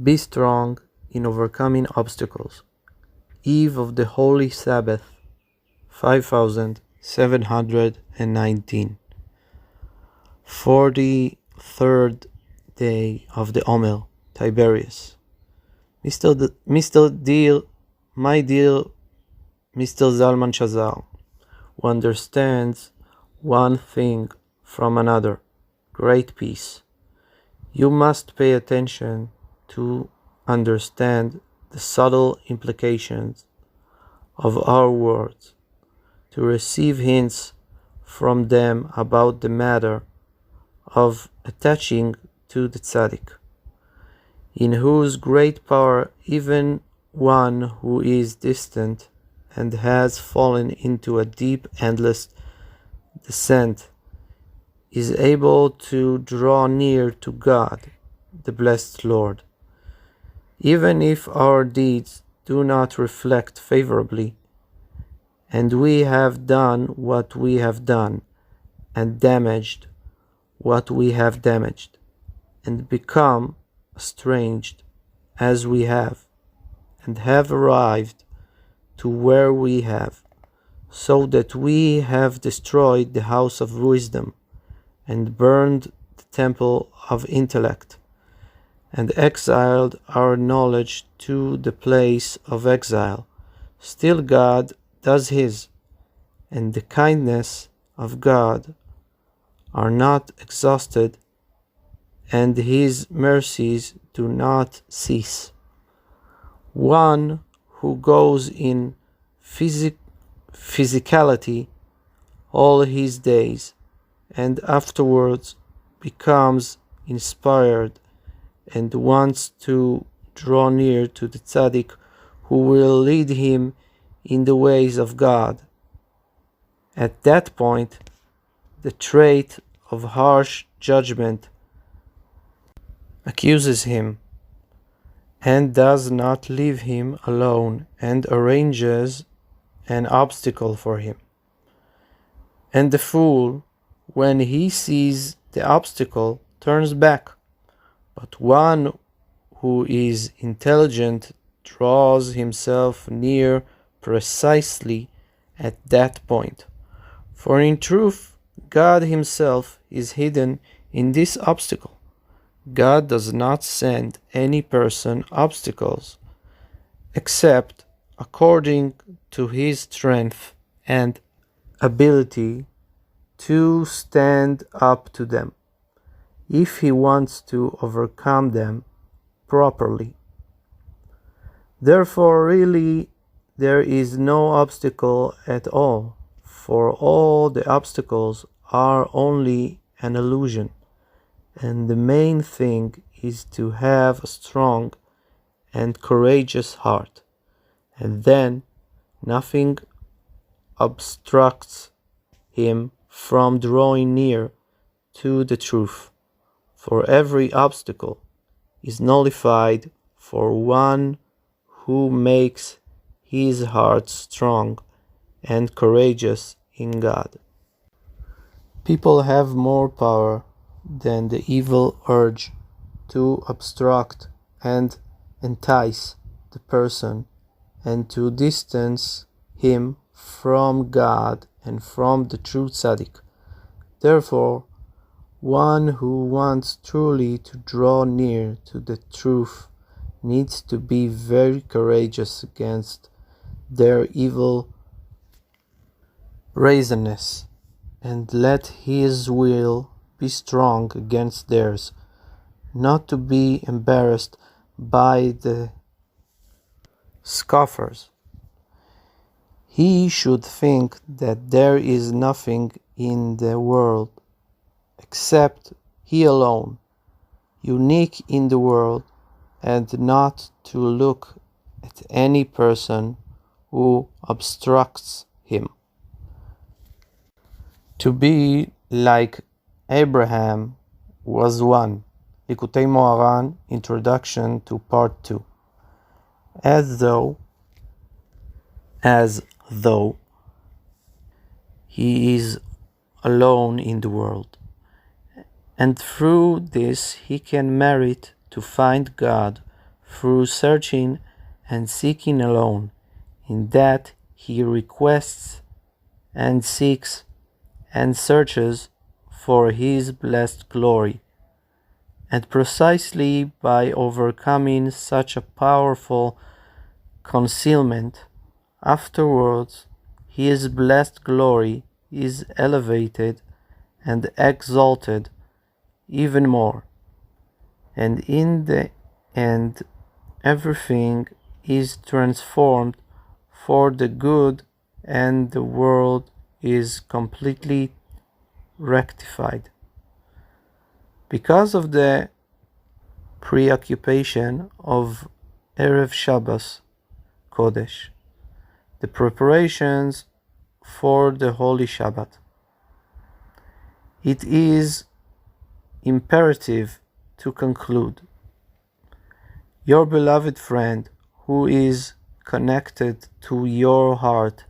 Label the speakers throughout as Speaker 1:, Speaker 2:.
Speaker 1: Be strong in overcoming obstacles. Eve of the Holy Sabbath, 5719. 43rd day of the Omer, Tiberius. My dear Mr. Zalman Shazar, who understands one thing from another, great peace. You must pay attention to understand the subtle implications of our words, to receive hints from them about the matter of attaching to the tzaddik, in whose great power even one who is distant and has fallen into a deep, endless descent is able to draw near to God, the blessed Lord. Even if our deeds do not reflect favorably, and we have done what we have done, and damaged what we have damaged, and become estranged as we have, and have arrived to where we have, so that we have destroyed the house of wisdom, and burned the temple of intellect, and exiled our knowledge to the place of exile. Still God does His, and the kindness of God are not exhausted, and His mercies do not cease. One who goes in physicality all his days, and afterwards becomes inspired and wants to draw near to the tzaddik who will lead him in the ways of God. At that point, the trait of harsh judgment accuses him and does not leave him alone and arranges an obstacle for him. And the fool, when he sees the obstacle, turns back. But one who is intelligent draws himself near precisely at that point. For in truth, God Himself is hidden in this obstacle. God does not send any person obstacles except according to his strength and ability to stand up to them, if he wants to overcome them properly. Therefore, really, there is no obstacle at all, for all the obstacles are only an illusion, and the main thing is to have a strong and courageous heart, and then nothing obstructs him from drawing near to the truth, for every obstacle is nullified for one who makes his heart strong and courageous in God. People have more power than the evil urge to obstruct and entice the person and to distance him from God and from the true tzaddik. Therefore, one who wants truly to draw near to the truth needs to be very courageous against their evil brazenness, and let his will be strong against theirs, not to be embarrassed by the scoffers. He should think that there is nothing in the world except he alone, unique in the world, and not to look at any person who obstructs him. To be like Abraham was one. Likutei Moharan, Introduction to Part 2. As though he is alone in the world, and through this he can merit to find God through searching and seeking alone, in that he requests and seeks and searches for his blessed glory. And precisely by overcoming such a powerful concealment, afterwards his blessed glory is elevated and exalted even more, and in the end everything is transformed for the good and the world is completely rectified. Because of the preoccupation of Erev Shabbos Kodesh, the preparations for the Holy Shabbat, it is imperative to conclude. Your beloved friend who is connected to your heart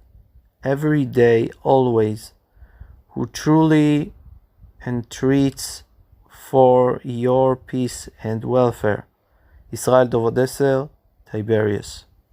Speaker 1: every day, always, who truly entreats for your peace and welfare. Israel Dovodeser, Tiberius.